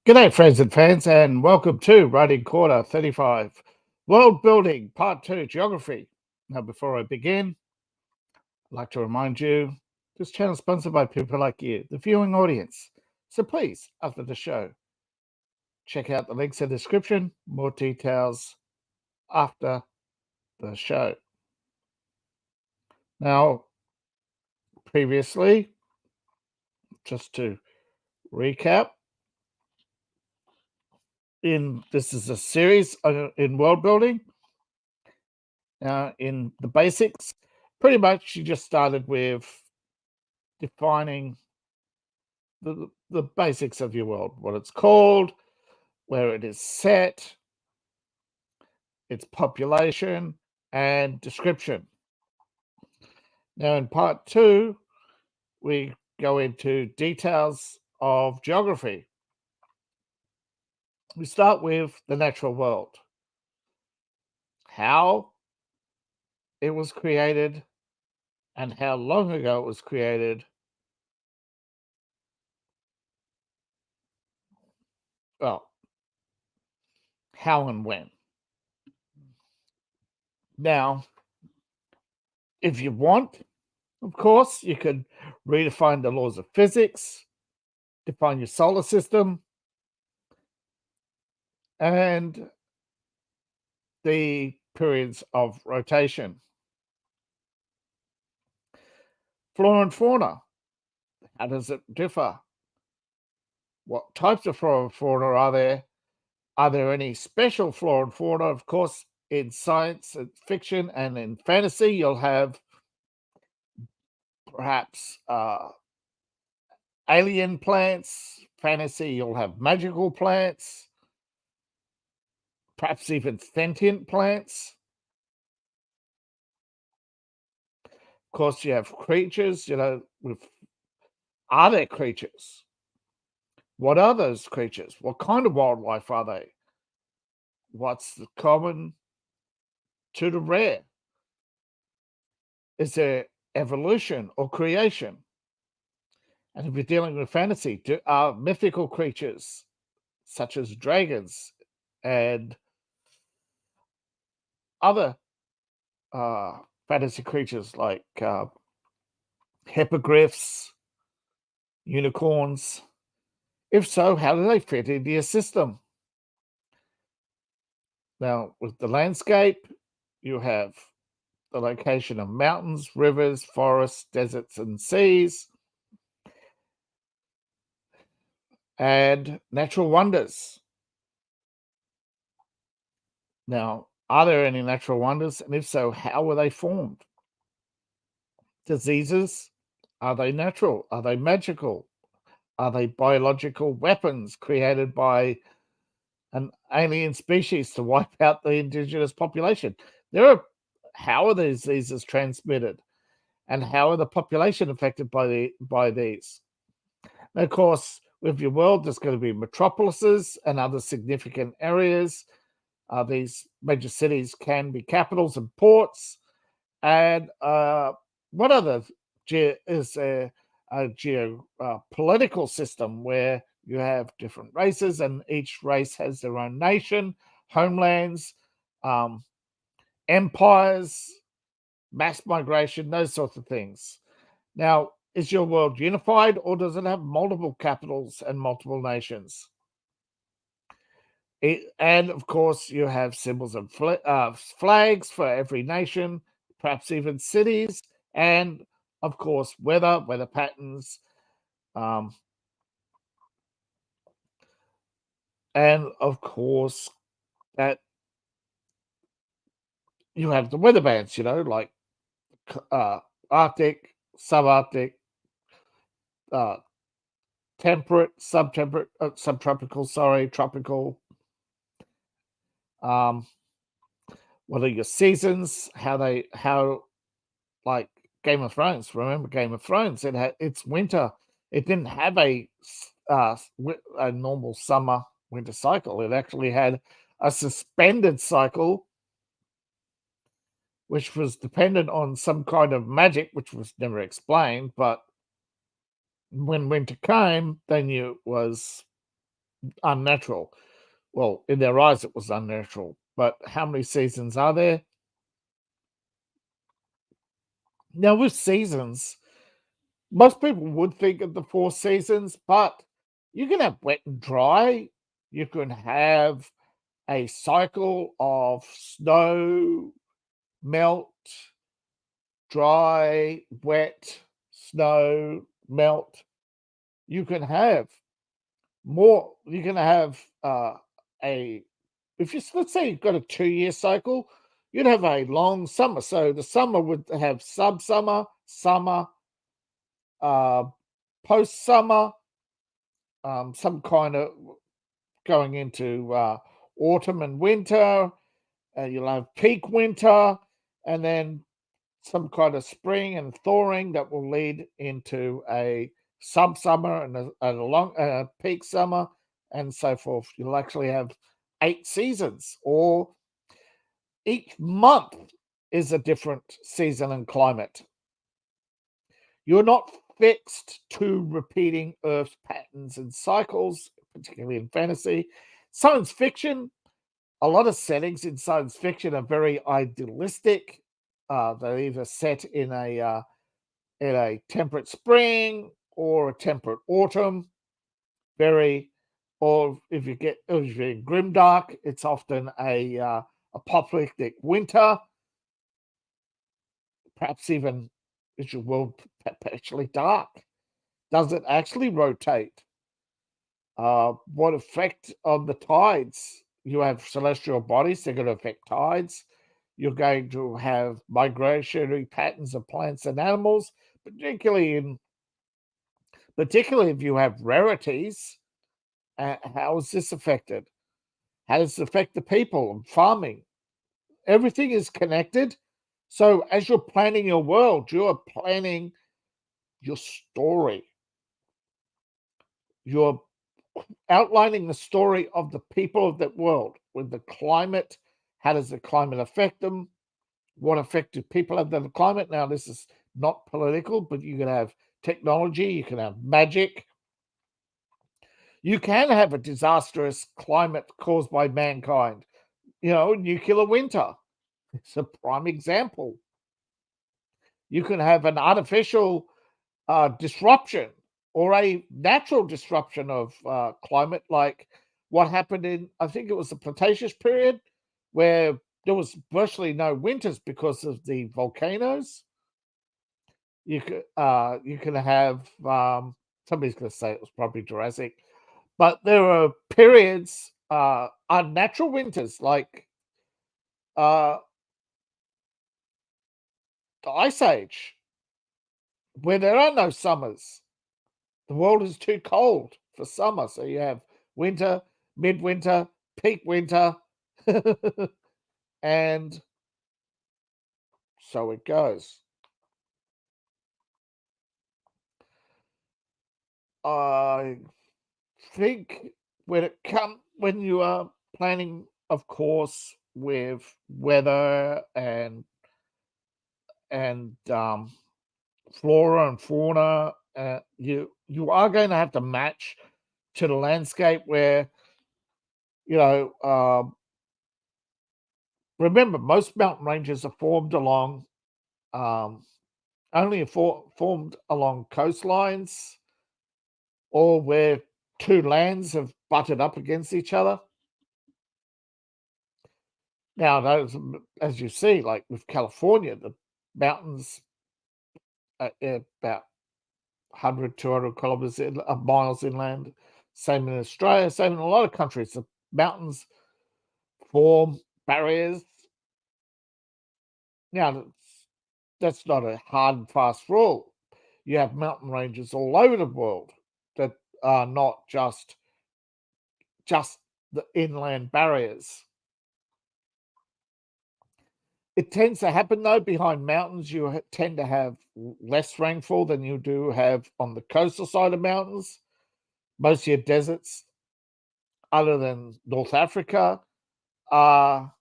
G'day, friends and fans, and welcome to Writing Quarter 35, World Building Part 2, Geography. Now, before I begin, I'd like to remind you this channel is sponsored by people like you, the viewing audience. So please, after the show, check out the links in the description, more details after the show. Now, previously, just to recap, this is a series in world building. Now, in the basics, pretty much you just started with defining the basics of your world, what it's called, where it is set, its population, and description. Now, in part two, we go into details of geography. We start with the natural world, how it was created, and how long ago it was created. Well, how and when. Now, if you want, of course, you could redefine the laws of physics, define your solar system, and the periods of rotation. Flora and fauna, how does it differ? What types of flora and fauna are there? Are there any special flora and fauna? Of course, in science and fiction and in fantasy, you'll have perhaps alien plants. Fantasy, you'll have magical plants, perhaps even sentient plants. Of course, you have creatures, are there creatures? What are those creatures? What kind of wildlife are they? What's the common to the rare? Is there evolution or creation? And if you're dealing with fantasy, are mythical creatures such as dragons and other fantasy creatures like hippogriffs, unicorns? If so, how do they fit into your system? Now, with the landscape, you have the location of mountains, rivers, forests, deserts, and seas, and natural wonders. Now, are there any natural wonders? And if so, how were they formed? Diseases, are they natural? Are they magical? Are they biological weapons created by an alien species to wipe out the indigenous population? How are these diseases transmitted? And how are the population affected by these? And of course, with your world, there's going to be metropolises and other significant areas. These major cities can be capitals and ports. And what other is a geopolitical system where you have different races and each race has their own nation, homelands, empires, mass migration, those sorts of things. Now, is your world unified or does it have multiple capitals and multiple nations? And of course, you have symbols of flags for every nation, perhaps even cities, and of course, weather patterns, um, and of course, that you have the weather bands, like Arctic, subarctic, uh, temperate, subtropical, sorry, tropical. Um, what are your seasons? How like Game of Thrones? Remember Game of Thrones? It's winter. It didn't have a normal summer winter cycle. It actually had a suspended cycle, which was dependent on some kind of magic, which was never explained. But when winter came, they knew it was unnatural. Well, in their eyes, it was unnatural. But how many seasons are there? Now, with seasons, most people would think of the four seasons, but you can have wet and dry. You can have a cycle of snow, melt, dry, wet, snow, melt. You can have more. You can have a if you let's say you've got a 2 year cycle, you'd have a long summer. So the summer would have sub summer, summer, uh, post summer, some kind of going into autumn and winter. You'll have peak winter, and then some kind of spring and thawing that will lead into a sub summer and a long peak summer, and so forth. You'll actually have 8 seasons, or each month is a different season and climate. You're not fixed to repeating Earth's patterns and cycles, particularly in fantasy. Science fiction, a lot of settings in science fiction are very idealistic. They're either set in a temperate spring or a temperate autumn. Very, or if you're in grimdark, it's often a apocalyptic winter. Perhaps even is your world perpetually dark? Does it actually rotate? What effect on the tides? You have celestial bodies, they're going to affect tides. You're going to have migratory patterns of plants and animals, particularly in particularly if you have rarities. How is this affected? How does it affect the people and farming? Everything is connected. So as you're planning your world, you are planning your story. You're outlining the story of the people of that world with the climate. How does the climate affect them? What effect do people have on the climate? Now, this is not political, but you can have technology, you can have magic. You can have a disastrous climate caused by mankind. Nuclear winter. It's a prime example. You can have an artificial disruption or a natural disruption of climate, like what happened in, I think it was the Cretaceous period, where there was virtually no winters because of the volcanoes. You can have somebody's going to say it was probably Jurassic, but there are periods, unnatural winters, like uh, the Ice Age, where there are no summers. The world is too cold for summer, so you have winter, midwinter, peak winter, and so it goes. I think when you are planning, of course, with weather and flora and fauna, you are going to have to match to the landscape where you know. Remember, most mountain ranges are formed along only formed along coastlines or where two lands have butted up against each other. Now, those, as you see, like with California, the mountains are about 100, 200 kilometers miles inland. Same in Australia, same in a lot of countries. The mountains form barriers. Now, that's not a hard and fast rule. You have mountain ranges all over the world that are not just the inland barriers. It tends to happen though behind mountains. You tend to have less rainfall than you do have on the coastal side of mountains. Most of your deserts, other than North Africa, are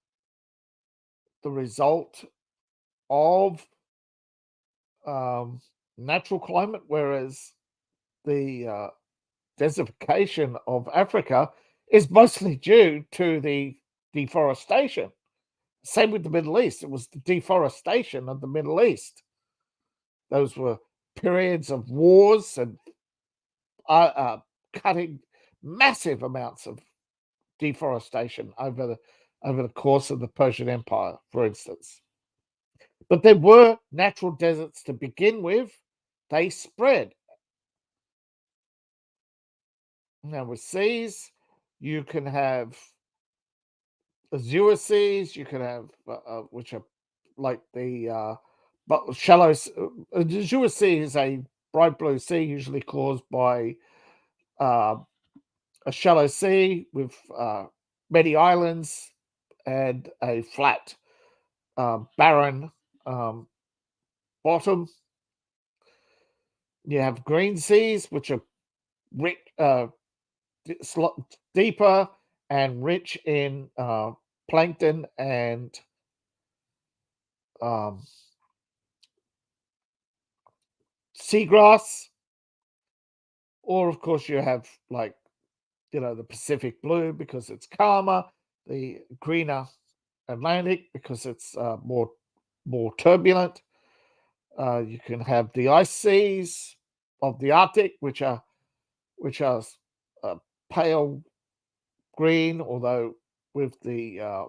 the result of um, natural climate, whereas the desertification of Africa is mostly due to the deforestation. Same with the Middle East. It was the deforestation of the Middle East. Those were periods of wars and cutting massive amounts of deforestation over the course of the Persian Empire, for instance. But there were natural deserts to begin with. They spread. Now with seas, you can have azure seas. You can have which are like the but shallow. Azure sea is a bright blue sea, usually caused by uh, a shallow sea with many islands and a flat, barren bottom. You have green seas, which are rich, deeper and rich in plankton and um, seagrass. Or, of course, you have like the Pacific blue because it's calmer, the greener Atlantic because it's more turbulent. You can have the ice seas of the Arctic, which are uh, pale green, although with the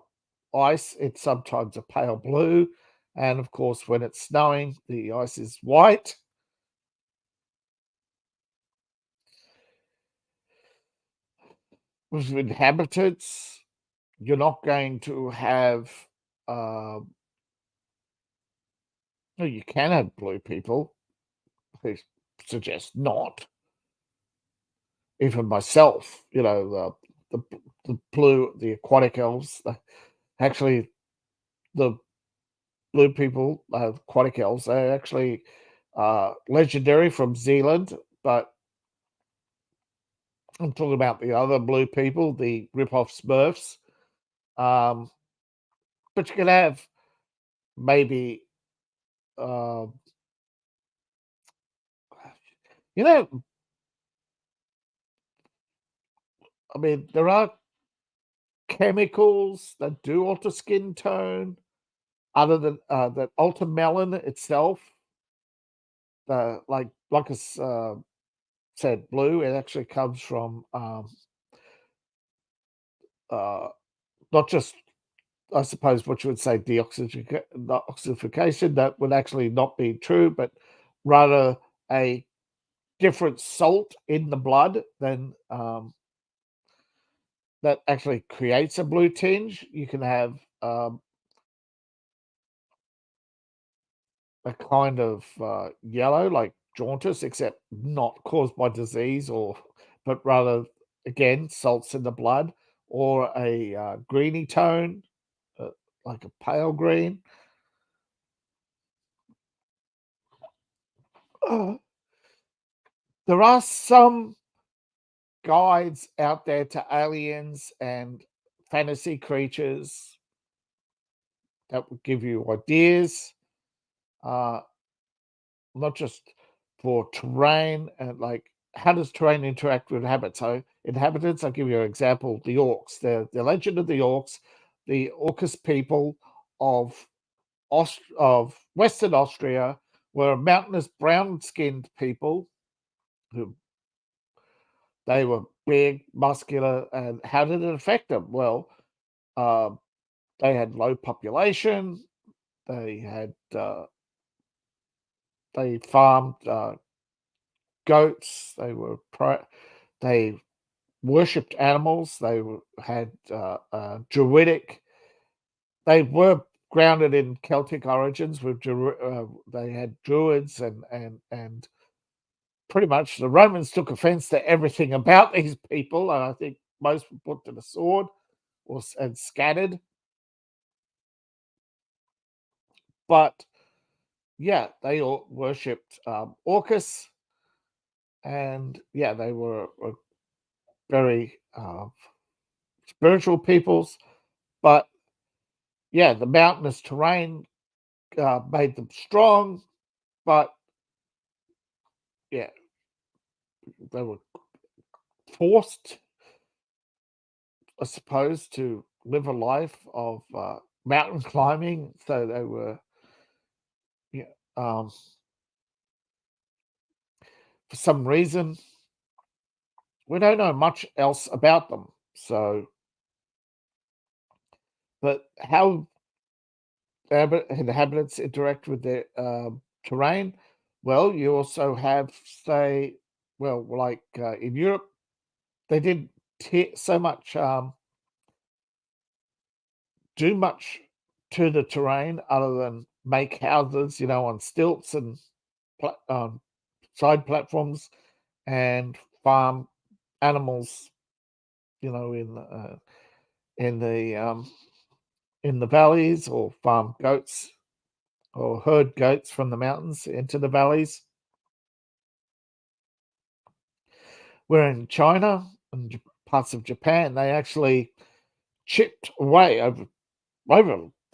ice, it's sometimes a pale blue. And of course, when it's snowing, the ice is white. With inhabitants, you're not going to have, uh, well, you can have blue people. They suggest not. Even myself, the blue, the aquatic elves, actually, the blue people, aquatic elves, they're actually legendary from Zealand, but I'm talking about the other blue people, the rip-off Smurfs. Um, but you can have maybe, uh, you know, I mean, there are chemicals that do alter skin tone, other than that alter melanin itself. Like I said, blue. It actually comes from uh, not just, I suppose, what you would say deoxification. That would actually not be true, but rather a different salt in the blood than that actually creates a blue tinge. You can have a kind of yellow, like jaundice, except not caused by disease, but rather again salts in the blood, or a greeny tone, uh, like a pale green. Uh, there are some guides out there to aliens and fantasy creatures that will give you ideas, uh, not just for terrain and like how does terrain interact with habits. So inhabitants, I'll give you an example: the orcs, the legend of the orcs, the Orcus people of of Western Austria were mountainous brown-skinned people who they were big, muscular, and how did it affect them? Well, um, they had low population. They had they farmed goats. They worshipped animals. Had druidic. They were grounded in Celtic origins. They had druids and pretty much the Romans took offense to everything about these people, and I think most were put to the sword and scattered. But yeah, they all worshipped Orcus, and yeah, they were very spiritual peoples. But yeah, the mountainous terrain made them strong, but yeah, they were forced, I suppose, to live a life of mountain climbing. So they were, yeah, for some reason, we don't know much else about them. So, but how inhabitants interact with their terrain? Well, you also have, say, well, like in Europe, they didn't so much do much to the terrain other than make houses, on stilts and side platforms, and farm animals, you know, in in the um, in the valleys, or farm goats or herd goats from the mountains into the valleys. Where in China and parts of Japan, they actually chipped away over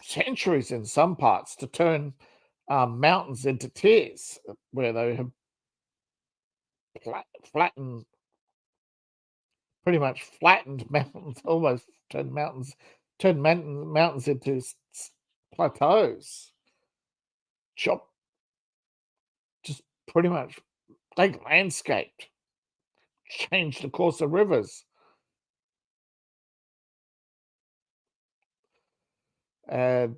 centuries in some parts to turn mountains into tiers, where they have flattened, pretty much flattened mountains, almost turned mountains into plateaus, chop, just pretty much like landscaped, changed the course of rivers, and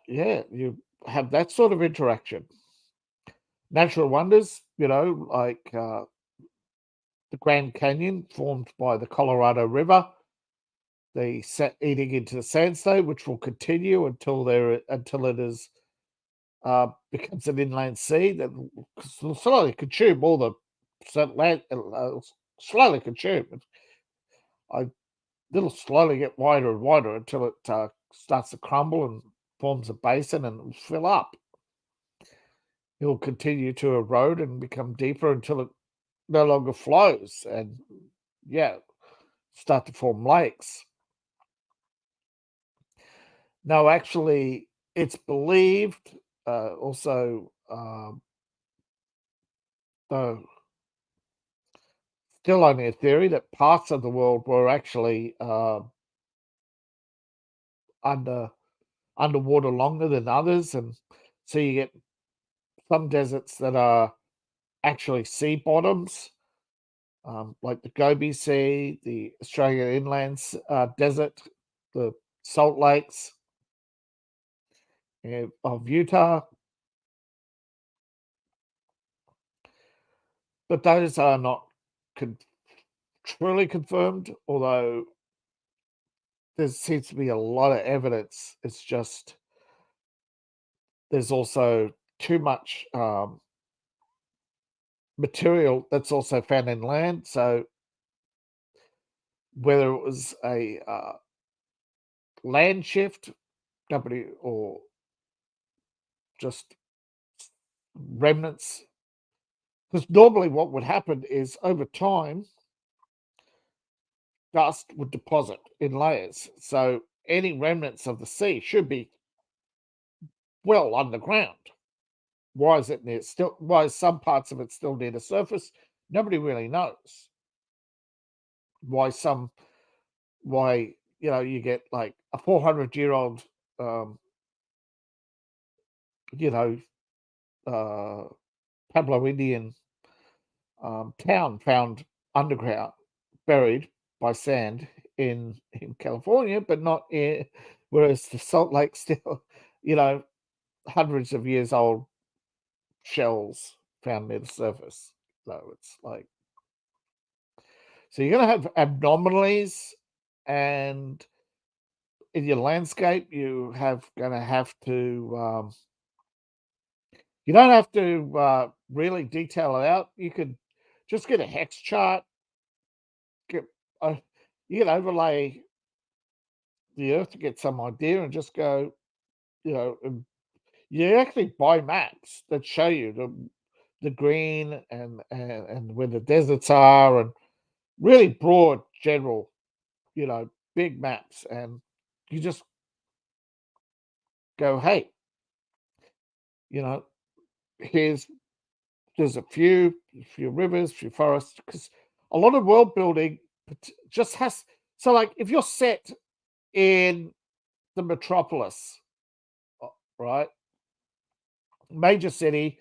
yeah, you have that sort of interaction. Natural wonders, like the Grand Canyon, formed by the Colorado River. They set eating into the sandstone, which will continue until it is becomes an inland sea that will slowly consume all the land, slowly consume. I It'll slowly get wider and wider until it starts to crumble and forms a basin and will fill up. It will continue to erode and become deeper until it no longer flows, and yeah, start to form lakes. No, actually, it's believed, also, though still only a theory, that parts of the world were actually under underwater longer than others, and so you get some deserts that are actually sea bottoms, like the Gobi Sea, the Australian Inland Desert, the Salt Lakes of Utah, but those are not con- truly confirmed, although there seems to be a lot of evidence. It's just there's also too much material that's also found in land. So whether it was a land shift, nobody, or just remnants, because normally what would happen is over time, dust would deposit in layers. So any remnants of the sea should be well underground. Why is it near still? Why is some parts of it still near the surface? Nobody really knows. Why some? Why you get like a 400-year-old, um, you know, uh, Pablo Indian town found underground, buried by sand in California, but not in. Whereas the Salt Lake still, you know, hundreds of years old shells found near the surface. So it's like, so you're going to have abnormalities, and in your landscape, you have going to have to. You don't have to really detail it out. You could just get a hex chart. Get uh, you can overlay the Earth to get some idea, and just go. And you actually buy maps that show you the green and where the deserts are, and really broad, general, big maps, and you just go, hey, you know, here's there's a few rivers, few forests, because A lot of world building just has, so like if you're set in the metropolis, right, major city,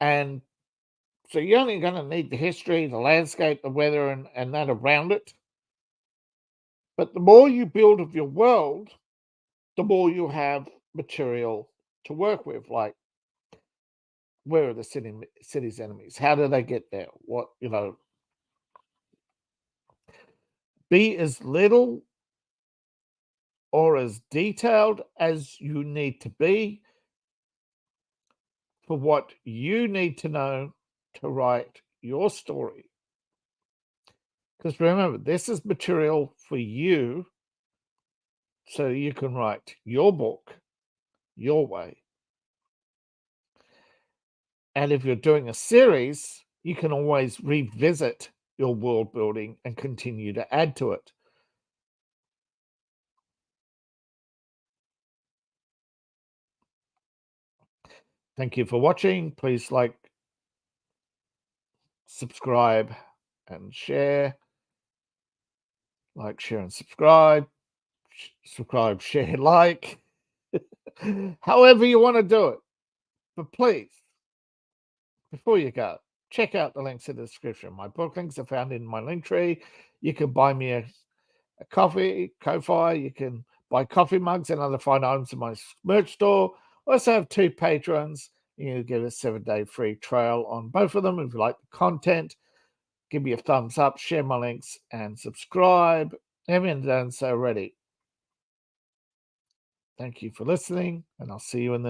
and so you're only going to need the history, the landscape, the weather, and that around it. But the more you build of your world, the more you have material to work with. Like, where are the city's enemies? How do they get there? What, be as little or as detailed as you need to be for what you need to know to write your story. Because remember, this is material for you so you can write your book your way. And if you're doing a series, you can always revisit your world building and continue to add to it. Thank you for watching. Please like, subscribe, and share. Like, share, and subscribe. Subscribe, share, like. However you want to do it. But please, before you go, check out the links in the description. My book links are found in my link tree. You can buy me a coffee, Ko-Fi. You can buy coffee mugs and other fine items in my merch store. I also have 2 patrons. You can get a 7-day free trial on both of them. If you like the content, give me a thumbs up, share my links, and subscribe. Haven't done so already. Thank you for listening, and I'll see you in the